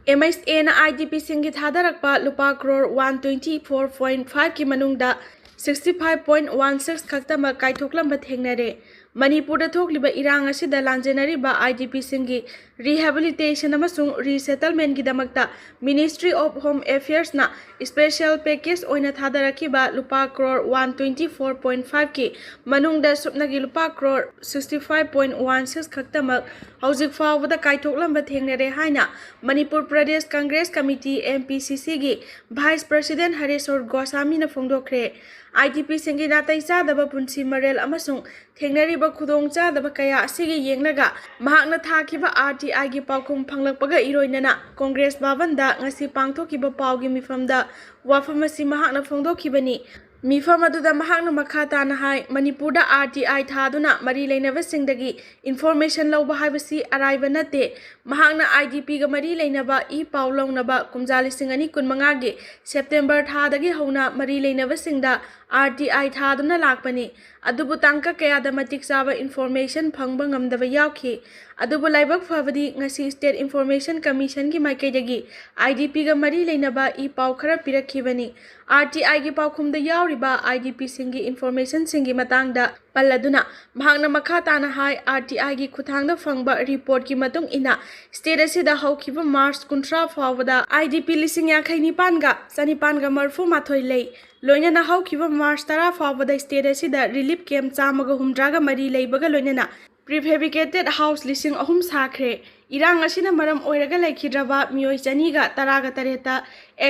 MSA na IDP singi thadarakpa lupa crore 124.5 ki manungda 65.16 khaktamak kaithoklambat thengnare. Manipurda thokliba irang asida lanjenariba IDP singi rehabilitation amasung resettlement gidamakta Ministry of Home Affairs na special package oina thadarakiba lupa crore 124.5 ki manungda supnagi lupa crore 65.16 khaktamak hauzik fawbada kaithoklambat thengnare haina Manipur Pradesh Congress Committee MPCC gi Vice President Hareswar Goswami na phongdokre. IDP singi natai chadaba punsi marel amasung thengnariba khudong chadaba kaya asigi yengnaga mahakna thakiba RTI gi paukhum phanglakpaga iroinana Congress Bhavanda ngasi pangthokiba paugi mifamda wafam asi mahakna phongdokhibani. Mifam aduda mahakna makha tana hai Manipurda RTI Thaduna mari leinaba singdagi information lawba haibasi araiba nate mahakna IDP ga mari leinaba I paw lawnaba kumjali singani kunmanga gi September thadagi hauna mari leinaba singda RTI Thaduna lakpani adubu tangka kayada matik saba information phangba ngamdaba yawki adubu laibak fabadi ngasi State Information Commission gi maikaidagi IDP ga mari leinaba I paw khara pirakhibani RTI gi paukhumda yawriba IDP singi information singi matangda palladuna mahakna makha tana hai RTI gi khuthangda phangba report ki matung ina state asida hawkiba March 13 fawada IDP lising yakhaini panga sani panga marfu mathoi lei loinana hawkiba March 10 fawada state asida relief camp chamaga humdraga mari leibaga loinana prefabricated house lising ahum sakhre irang asina maram oiraga laikhidraba mioi chaniga taraga tareta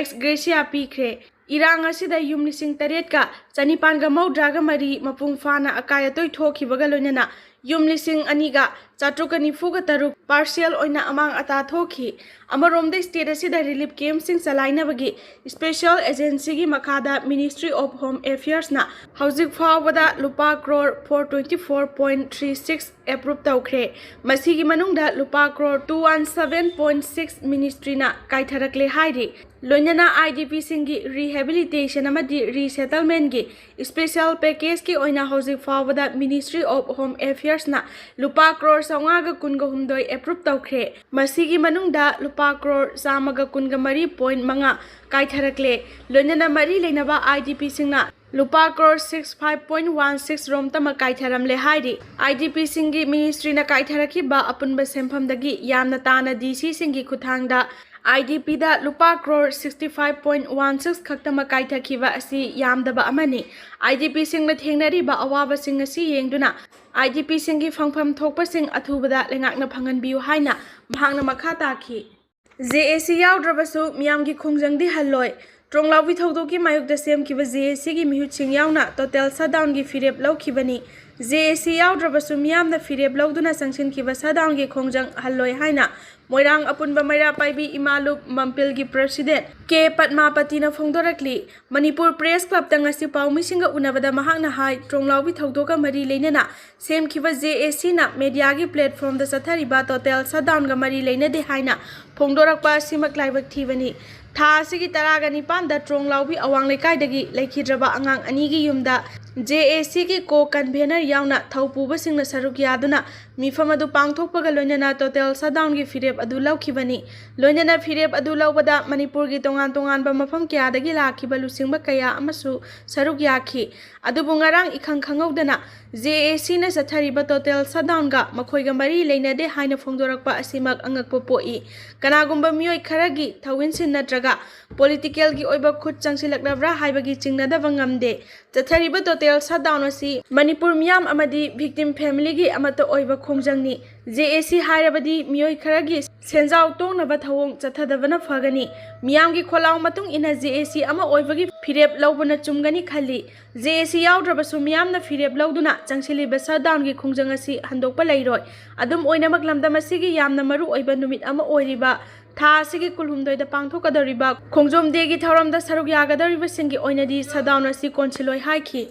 ex gracia pikre irang asida yum lising taret ka chanipanga maudraga mari mapung fana akaya toi thokibaga loinana yum lising aniga chatruka nifuga taruk partial oina amang ata thoki amaromde state asida relief camp sing chalaina bagi special agency gi makhada Ministry of Home Affairs na hauzik fawada lupa crore 424.36 approve tawkhre masigi manungda lupa crore 217.6 ministry na kaitharakle hairi loinana IDP singi rehabilitation amadi resettlement gi special package ki oina hauzik fawada Ministry of Home Affairs na lupa crore saungaga kunga humdoi approve tawkhre masigi manungda lupa crore samaga kunga mari point manga kaitharakle loinana mari leinaba IDP singna lupa crore 65.16 rom tama kaitharamle hairi IDP singi ministry na kaitharakiba apunba senfam dagi yamna tana DC singi khuthangda IDP da lupa crore 65.16 khaktama kaithakhiba asi yamdaba amani IDP singna thengnariba awaba sing asi yengduna IDP singi phangpham thokpa sing athubada lengakna phanganbiu haina mahangna makha takhi JAC Yaodrabasu miyamgi Khongjang di Hanloi Tronglaubi thaudoki mayukda semkiba JAC gi mihut sing yauna total shutdown gi firep lawkhibani JAC Yaodrabasu miyamna firep lawduna sangsinkiba shutdown gi Khongjang Hanloi haina Moirang apunba maira paibi imalup mampil gi president K Padmapati na phongdorakli Manipur Press Club tangasi paumisinga unabada mahakna hai tronglaubi thaudoka mari leinana semkiba JAC na media gi platform da sathariba total shutdown ga mari leinade haina phongdorakpa simak laibak thibani tha asigi taraga nipan da tronglaubi awang lekai dagi laikhidraba angang anigi yumda JAC ki ko convener yauna thaupuba singna saruk yaduna mifam adu pangthokpaga loinana total shutdown gi firep adu lawkhibani loinana firep adu lawbada Manipur gi tongan ba mafam kya dagi lakhiba lusingba kaya amasu saruk yakhi adubu ngarang ikhang khangawdana JAC na sathariba total shutdown ga makhoiga mari leinade haina phongdorakpa asimak angakpa poi kanagumba mioi kharagi thawinsin natraga political gi oiba khut changsilaknabra haibagi chingnadaba ngamde chathariba total shutdown asi Manipur miyam amadi victim family gi amata oiba Khongjang ni JAC hairabadi mioi kharagi senjau tongnaba thawong chathadabana phagani miyam gi kholaw matung ina JAC ama oibagi firep lawbana chumgani khali JAC Yaodrabasu miyamna firep lawduna changsiliba shutdown gi Khongjang asi handokpa leiroi adum oinamak lamdam asigi yamna maru oiba numit ama oiriba tha asigi kulhumdoida pangthokadariba Khongjom de gi thoramda saruk yagadariba singi oinadi shutdown asi konsiloi haiki